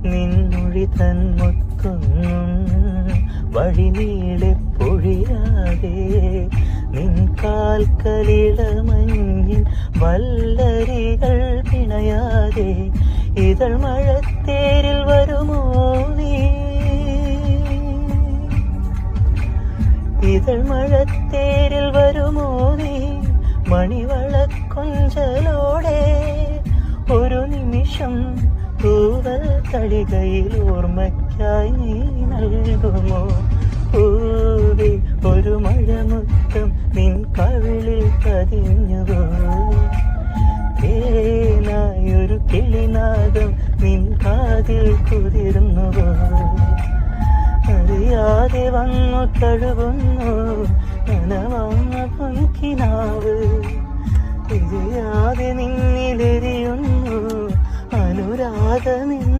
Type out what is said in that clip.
നിൻമൊഴി തൻ മുത്തൊന്നും വഴി നീളെ പൊഴിയാതെ നിൻ കാൽക്കലിളമഞ്ഞിൻ വല്ലരികൾ പിണയാതെ ഇതൾ മഴത്തേരിൽ വരുമോ നീ ഇതൾ മഴത്തേരിൽ വരുമോ നീ മണിവളക്കൊഞ്ചലോടെ ഒരു നിമിഷം തൂവൽ തളികയിൽ ഓർമ്മയ്ക്കായി നീ നൽകുമോ പൂവേ ഒരു മഴമുത്തം നിൻ കവിളിൽ പതിഞ്ഞുവോ തേനായൊരു കിളിനാദം നിൻ കാതിൽ കുതിർന്നുവോ അറിയാതെ വന്നു തഴുകുന്നു നനവാങ്ങ പൊൻകിനാവ് തിരിയാതെ നിന്നിലെരിയുന്നു അനുരാഗ